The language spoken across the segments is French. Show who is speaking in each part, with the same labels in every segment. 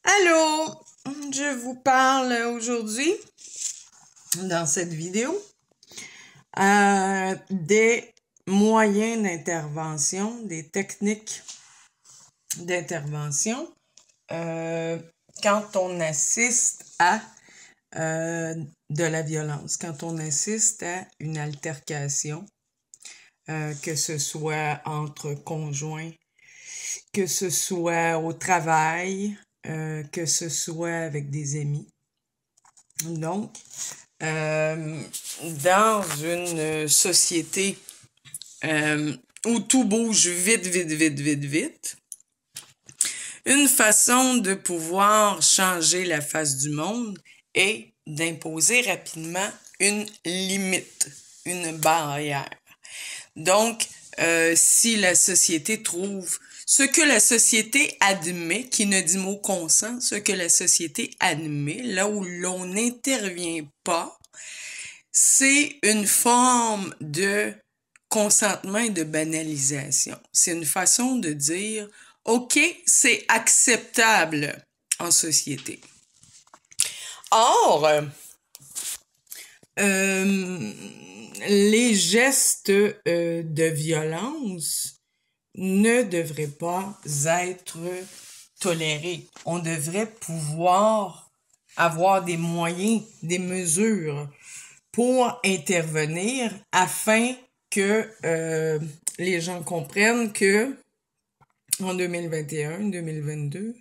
Speaker 1: Allô, je vous parle aujourd'hui, dans cette vidéo, des moyens d'intervention, des techniques d'intervention quand on assiste à de la violence, quand on assiste à une altercation, que ce soit entre conjoints, que ce soit au travail, que ce soit avec des amis. Donc, dans une société où tout bouge vite, vite, vite, vite, vite, une façon de pouvoir changer la face du monde est d'imposer rapidement une limite, une barrière. Donc, si la société trouve ce que la société admet, qui ne dit mot consent, ce que la société admet, là où l'on n'intervient pas, c'est une forme de consentement et de banalisation. C'est une façon de dire, OK, c'est acceptable en société. Or, les gestes de violence ne devraient pas être tolérés. On devrait pouvoir avoir des moyens, des mesures pour intervenir afin que les gens comprennent que en 2021, 2022,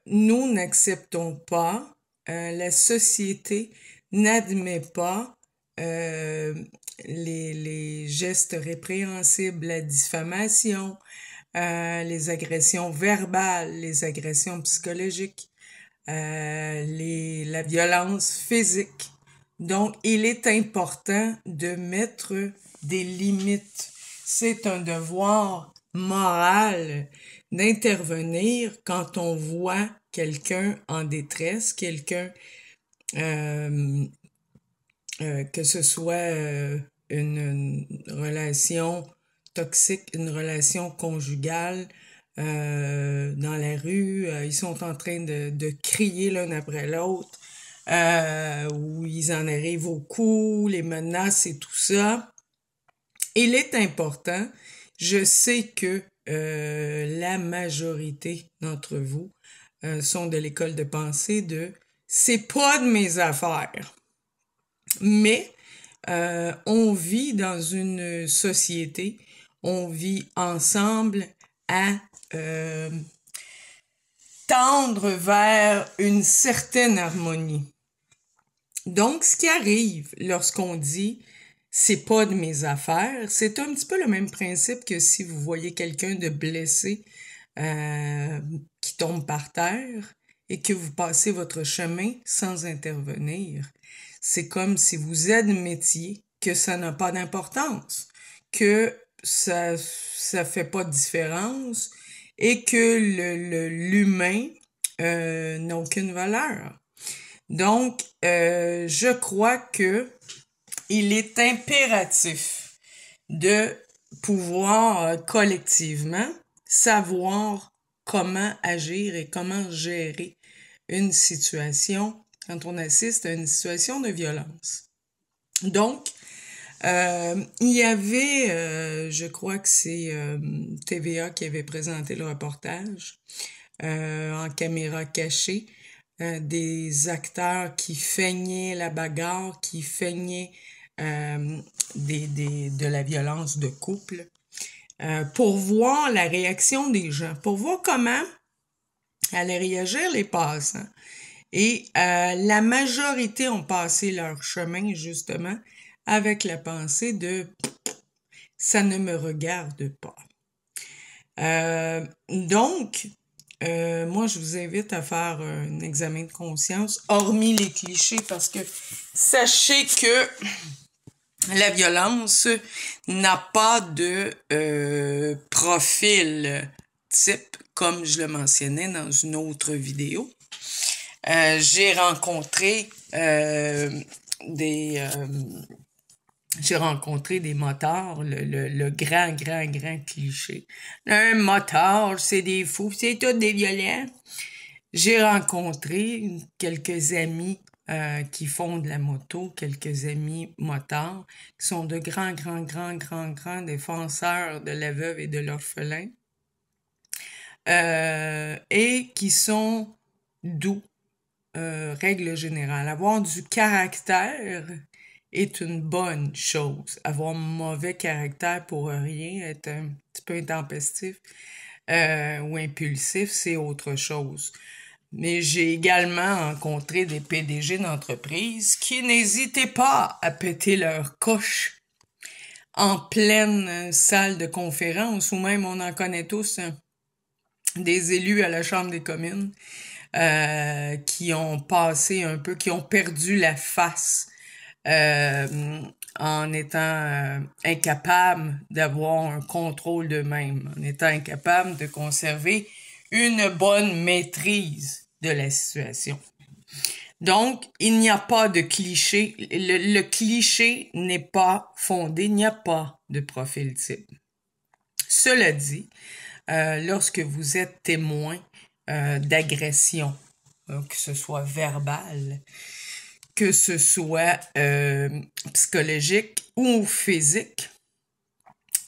Speaker 1: nous n'acceptons pas, la société n'admet pas les gestes répréhensibles, la diffamation, les agressions verbales, les agressions psychologiques, la violence physique. Donc, il est important de mettre des limites. C'est un devoir moral d'intervenir quand on voit quelqu'un en détresse, quelqu'un que ce soit une relation toxique, une relation conjugale, dans la rue, ils sont en train de crier l'un après l'autre, où ils en arrivent au cou, les menaces et tout ça. Il est important, je sais que la majorité d'entre vous sont de l'école de pensée de « c'est pas de mes affaires ». Mais on vit dans une société, on vit ensemble à tendre vers une certaine harmonie. Donc, ce qui arrive lorsqu'on dit « c'est pas de mes affaires », c'est un petit peu le même principe que si vous voyez quelqu'un de blessé qui tombe par terre et que vous passez votre chemin sans intervenir. C'est comme si vous admettiez que ça n'a pas d'importance, que ça fait pas de différence et que l'humain n'a aucune valeur. Donc, je crois que il est impératif de pouvoir collectivement savoir comment agir et comment gérer une situation quand on assiste à une situation de violence. Donc, il y avait, je crois que c'est TVA qui avait présenté le reportage en caméra cachée, des acteurs qui feignaient la bagarre, qui feignaient de la violence de couple, pour voir la réaction des gens, pour voir comment allaient réagir les passants. Et la majorité ont passé leur chemin, justement, avec la pensée de « ça ne me regarde pas ». Donc, moi, je vous invite à faire un examen de conscience, hormis les clichés, parce que sachez que la violence n'a pas de profil type, comme je le mentionnais dans une autre vidéo. J'ai rencontré des motards, le grand cliché. Un motard, c'est des fous, c'est tous des violents. J'ai rencontré quelques amis qui font de la moto, quelques amis motards, qui sont de grands défenseurs de la veuve et de l'orphelin, et qui sont doux, règle générale. Avoir du caractère est une bonne chose. Avoir mauvais caractère pour rien, être un petit peu intempestif ou impulsif, c'est autre chose. Mais j'ai également rencontré des PDG d'entreprises qui n'hésitaient pas à péter leur coche en pleine salle de conférence, ou même on en connaît tous, des élus à la Chambre des communes qui ont passé un peu, qui ont perdu la face en étant incapables d'avoir un contrôle d'eux-mêmes, en étant incapables de conserver une bonne maîtrise de la situation. Donc, il n'y a pas de cliché. Le cliché n'est pas fondé, il n'y a pas de profil type. Cela dit, lorsque vous êtes témoin d'agression, que ce soit verbale, que ce soit psychologique ou physique,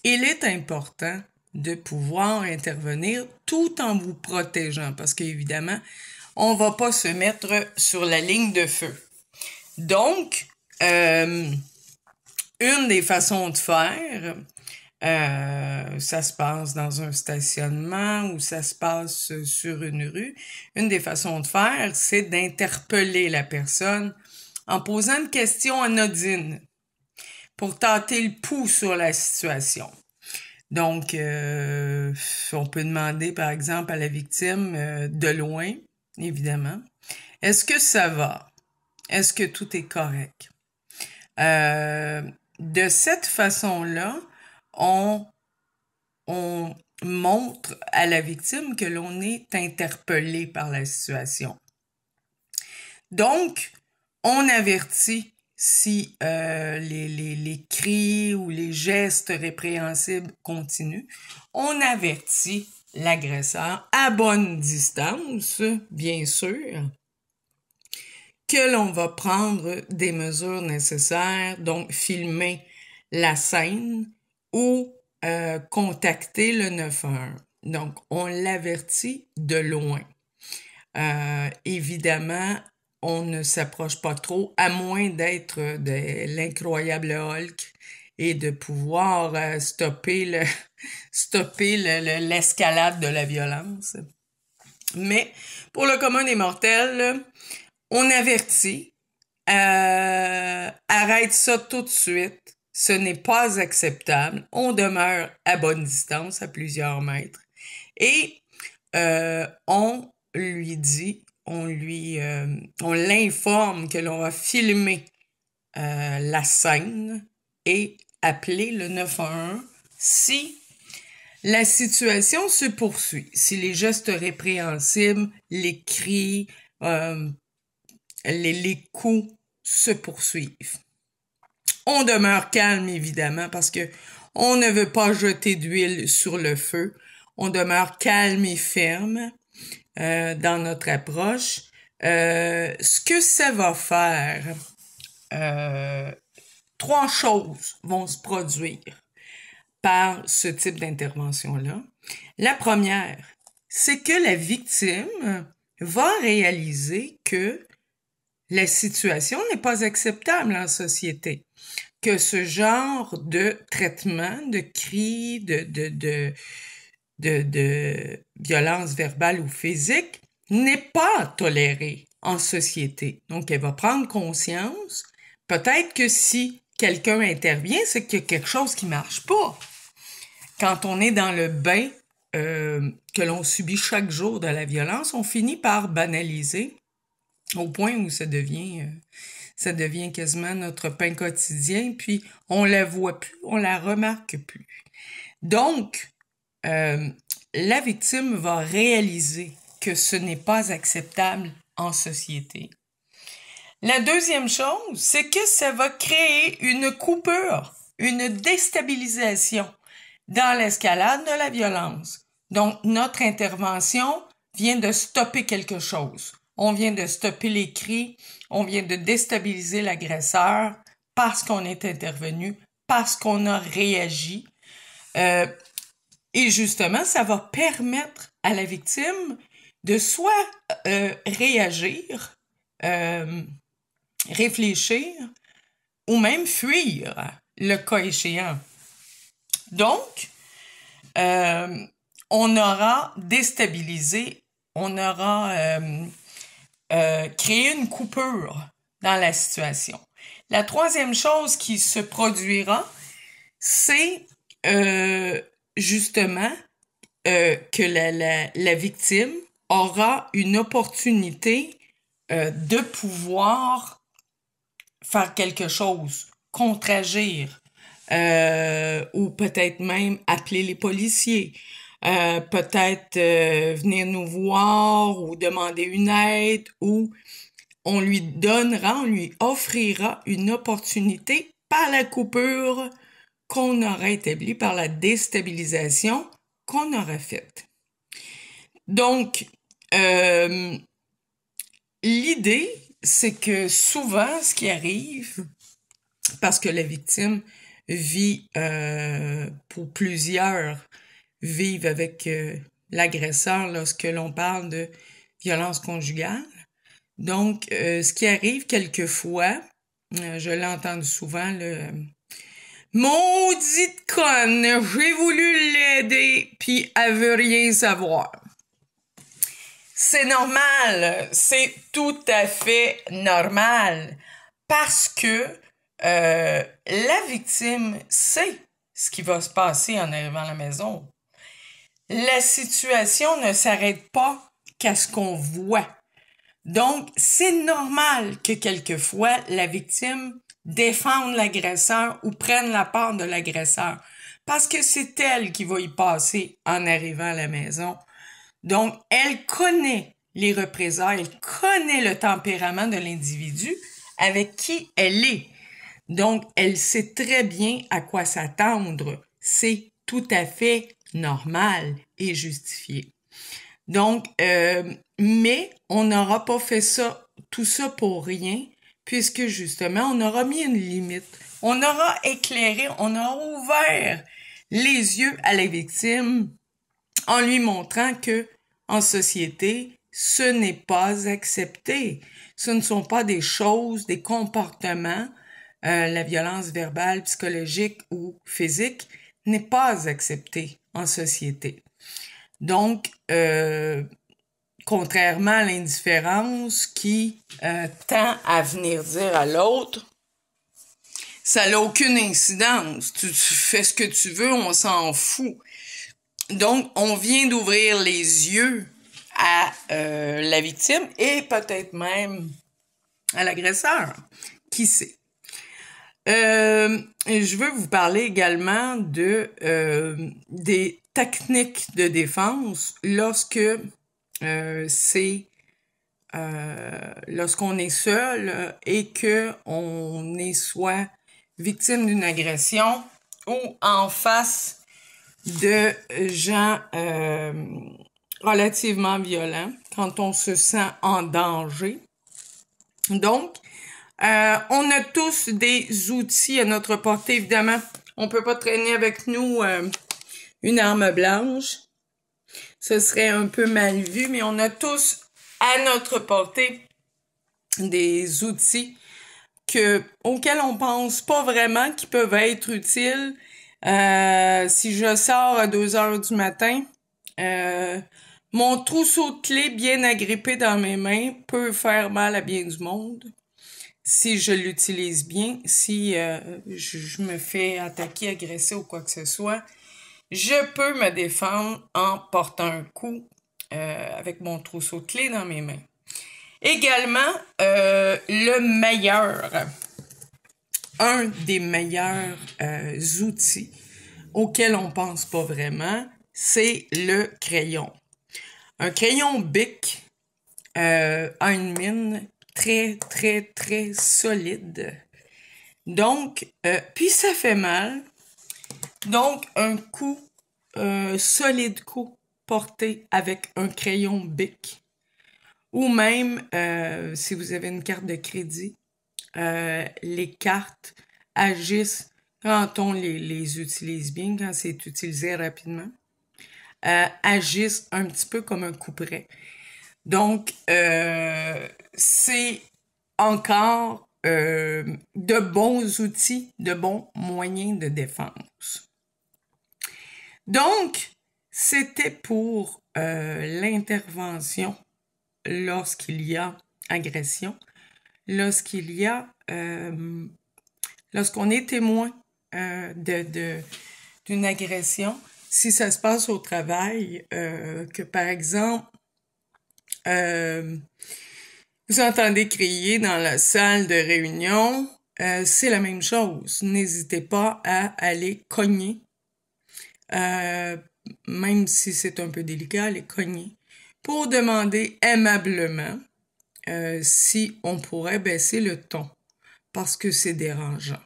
Speaker 1: il est important de pouvoir intervenir tout en vous protégeant, parce qu'évidemment, on va pas se mettre sur la ligne de feu. Donc, une des façons de faire, ça se passe dans un stationnement ou ça se passe sur une rue. Une des façons de faire, c'est d'interpeller la personne en posant une question anodine pour tâter le pouls sur la situation. Donc, on peut demander, par exemple, à la victime, de loin, évidemment, est-ce que ça va? Est-ce que tout est correct? De cette façon-là, on montre à la victime que l'on est interpellé par la situation. Donc, on avertit si les cris ou les gestes répréhensibles continuent. On avertit l'agresseur à bonne distance, bien sûr, que l'on va prendre des mesures nécessaires, donc filmer la scène ou contacter le 911. Donc, on l'avertit de loin. Évidemment, on ne s'approche pas trop, à moins d'être de l'incroyable Hulk et de pouvoir stopper l'escalade de la violence. Mais pour le commun des mortels, on avertit, arrête ça tout de suite, ce n'est pas acceptable, on demeure à bonne distance, à plusieurs mètres, et on lui dit, on l'informe que l'on va filmer la scène et appeler le 911 si la situation se poursuit, si les gestes répréhensibles, les cris, les coups se poursuivent. On demeure calme, évidemment, parce que on ne veut pas jeter d'huile sur le feu. On demeure calme et ferme dans notre approche. Ce que ça va faire, 3 choses vont se produire par ce type d'intervention-là. La première, c'est que la victime va réaliser que la situation n'est pas acceptable en société, que ce genre de traitement, de cris, de violence verbale ou physique n'est pas toléré en société. Donc, elle va prendre conscience. Peut-être que si quelqu'un intervient, c'est qu'il y a quelque chose qui marche pas. Quand on est dans le bain que l'on subit chaque jour de la violence, on finit par banaliser au point où ça devient quasiment notre pain quotidien, puis on la voit plus, on la remarque plus. Donc, la victime va réaliser que ce n'est pas acceptable en société. La deuxième chose, c'est que ça va créer une coupure, une déstabilisation dans l'escalade de la violence. Donc, notre intervention vient de stopper quelque chose. On vient de stopper les cris, on vient de déstabiliser l'agresseur parce qu'on est intervenu, parce qu'on a réagi. Et justement, ça va permettre à la victime de soit réagir, réfléchir ou même fuir, le cas échéant. Donc, on aura déstabilisé, on aura créé une coupure dans la situation. La troisième chose qui se produira, c'est justement que la victime aura une opportunité de pouvoir faire quelque chose, contre-agir, ou peut-être même appeler les policiers, peut-être venir nous voir ou demander une aide, ou on lui offrira une opportunité par la coupure qu'on aura établie, par la déstabilisation qu'on aura faite. Donc, l'idée, c'est que souvent, ce qui arrive, parce que la victime vit, pour plusieurs, vivent avec l'agresseur lorsque l'on parle de violence conjugale. Donc, ce qui arrive quelquefois, je l'ai entendu souvent, le maudite conne, j'ai voulu l'aider, puis elle veut rien savoir. C'est normal, c'est tout à fait normal, parce que la victime sait ce qui va se passer en arrivant à la maison. La situation ne s'arrête pas qu'à ce qu'on voit. Donc, c'est normal que quelquefois, la victime défende l'agresseur ou prenne la part de l'agresseur, parce que c'est elle qui va y passer en arrivant à la maison. Donc, elle connaît les représailles, elle connaît le tempérament de l'individu avec qui elle est. Donc, elle sait très bien à quoi s'attendre. C'est tout à fait normal et justifié. Donc, mais on n'aura pas fait tout ça pour rien, puisque justement, on aura mis une limite. On aura éclairé, on aura ouvert les yeux à la victime en lui montrant que, en société, ce n'est pas accepté. Ce ne sont pas des choses, des comportements, la violence verbale, psychologique ou physique n'est pas acceptée en société. Donc, contrairement à l'indifférence qui tend à venir dire à l'autre, ça n'a aucune incidence, tu fais ce que tu veux, on s'en fout. Donc, on vient d'ouvrir les yeux à la victime et peut-être même à l'agresseur. Qui sait? Je veux vous parler également de des techniques de défense lorsque lorsqu'on est seul et que on est soit victime d'une agression ou en face de gens relativement violents, quand on se sent en danger. Donc, on a tous des outils à notre portée, évidemment. On peut pas traîner avec nous une arme blanche. Ce serait un peu mal vu, mais on a tous à notre portée des outils auxquels on pense pas vraiment qui peuvent être utiles. Si je sors à 2 heures du matin, mon trousseau de clés bien agrippé dans mes mains peut faire mal à bien du monde. Si je l'utilise bien, si je me fais attaquer, agresser ou quoi que ce soit, je peux me défendre en portant un coup avec mon trousseau de clés dans mes mains. Également, un des meilleurs outils auxquels on pense pas vraiment, c'est le crayon. Un crayon Bic a une mine très, très, très solide. Donc, puis ça fait mal. Donc, un solide coup porter avec un crayon Bic. Ou même, si vous avez une carte de crédit, les cartes agissent quand on les utilise bien, quand c'est utilisé rapidement, agissent un petit peu comme un couperet. Donc, c'est encore de bons outils, de bons moyens de défense. Donc, c'était pour l'intervention lorsqu'il y a agression, lorsqu'on est témoin d'une agression, si ça se passe au travail, que par exemple, vous entendez crier dans la salle de réunion, c'est la même chose. N'hésitez pas à aller cogner, même si c'est un peu délicat, aller cogner, pour demander aimablement si on pourrait baisser le ton, parce que c'est dérangeant.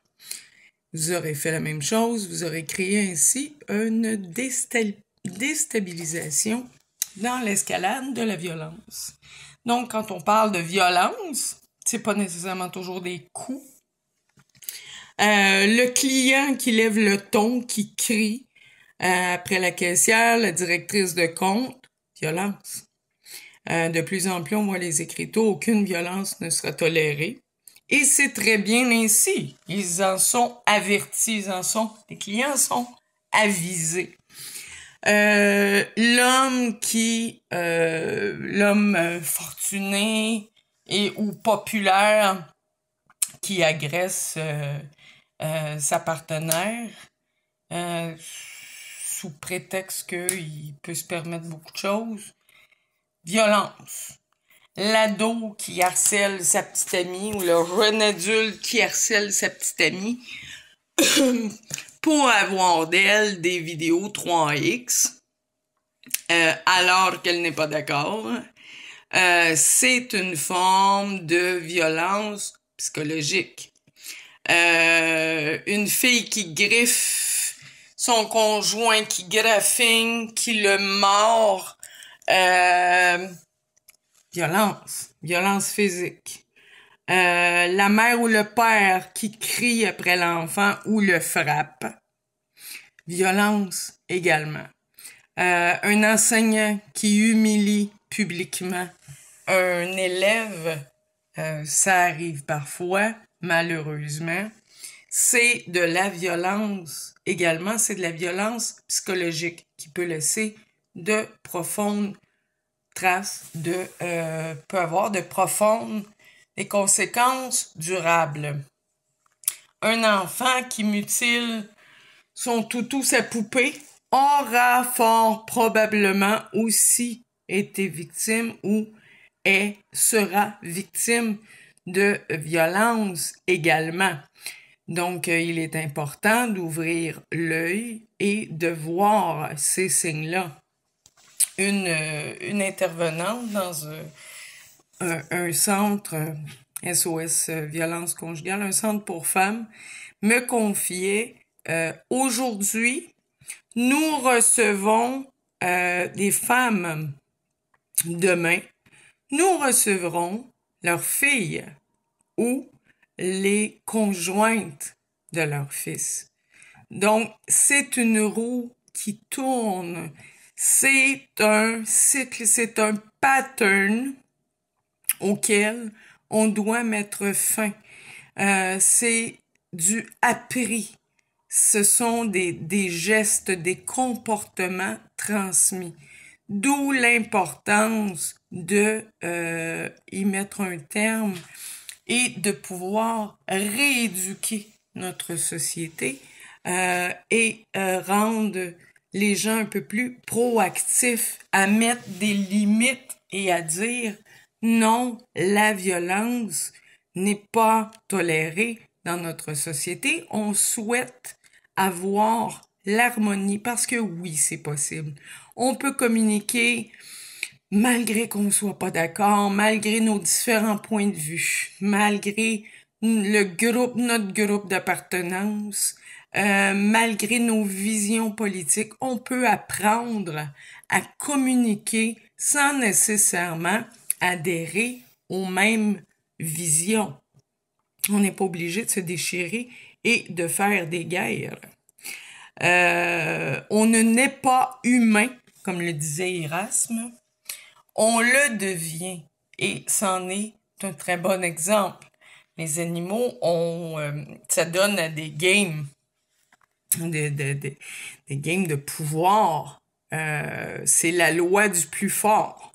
Speaker 1: Vous aurez fait la même chose, vous aurez créé ainsi une déstabilisation dans l'escalade de la violence. Donc, quand on parle de violence, c'est pas nécessairement toujours des coups. Le client qui lève le ton, qui crie après la caissière, la directrice de compte, violence. De plus en plus, on voit les écriteaux, aucune violence ne sera tolérée. Et c'est très bien ainsi. Ils en sont avertis, les clients sont avisés. L'homme fortuné et ou populaire qui agresse sa partenaire sous prétexte qu'il peut se permettre beaucoup de choses. Violence. L'ado qui harcèle sa petite amie ou le jeune adulte qui harcèle sa petite amie pour avoir d'elle des vidéos 3X alors qu'elle n'est pas d'accord. C'est une forme de violence psychologique. Une fille qui griffe son conjoint, qui graffine, qui le mord, violence physique. La mère ou le père qui crie après l'enfant ou le frappe. Violence également. Un enseignant qui humilie publiquement un élève, ça arrive parfois, malheureusement. C'est de la violence également, c'est de la violence psychologique qui peut laisser de profondes traces, peut avoir de profondes des conséquences durables. Un enfant qui mutile son toutou, sa poupée, aura fort probablement aussi été victime ou sera victime de violence également. Donc, il est important d'ouvrir l'œil et de voir ces signes-là. Une intervenante dans un centre SOS violence conjugale, un centre pour femmes, me confiait aujourd'hui, nous recevons des femmes demain, nous recevrons leurs filles ou les conjointes de leurs fils. Donc, c'est une roue qui tourne. C'est un cycle, c'est un pattern auquel on doit mettre fin. C'est du appris. Ce sont des gestes, des comportements transmis. D'où l'importance de y mettre un terme et de pouvoir rééduquer notre société et rendre les gens un peu plus proactifs à mettre des limites et à dire non, la violence n'est pas tolérée dans notre société. On souhaite avoir l'harmonie parce que oui, c'est possible. On peut communiquer malgré qu'on ne soit pas d'accord, malgré nos différents points de vue, malgré notre groupe d'appartenance, malgré nos visions politiques, on peut apprendre à communiquer sans nécessairement adhérer aux mêmes visions. On n'est pas obligé de se déchirer et de faire des guerres. On ne naît pas humain, comme le disait Erasme, on le devient. Et c'en est un très bon exemple. Les animaux, ça donne à des games, des games de pouvoir. C'est la loi du plus fort.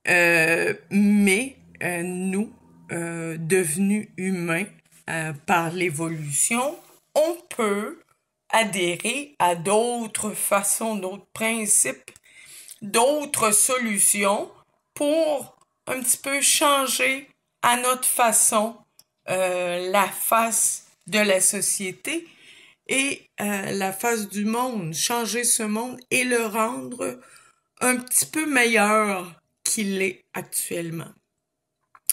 Speaker 1: Mais nous, devenus humains par l'évolution, on peut adhérer à d'autres façons, d'autres principes, d'autres solutions pour un petit peu changer à notre façon la face de la société et la face du monde, changer ce monde et le rendre un petit peu meilleur qu'il est actuellement.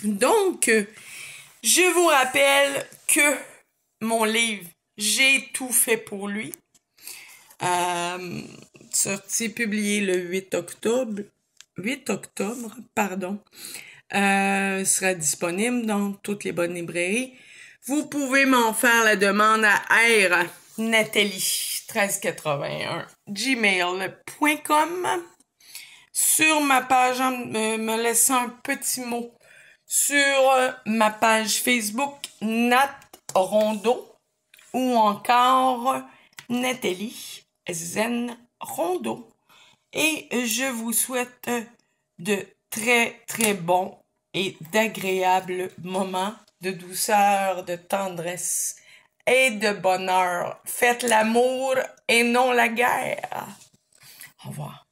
Speaker 1: Donc, je vous rappelle que mon livre « J'ai tout fait pour lui », publié le 8 octobre, sera disponible dans toutes les bonnes librairies. Vous pouvez m'en faire la demande à Nathalie1381 gmail.com. Sur ma page, me laissant un petit mot sur ma page Facebook Nat Rondeau ou encore Nathalie Zen Rondeau. Et je vous souhaite de très très bons et d'agréables moments de douceur, de tendresse et de bonheur. Faites l'amour et non la guerre. Au revoir.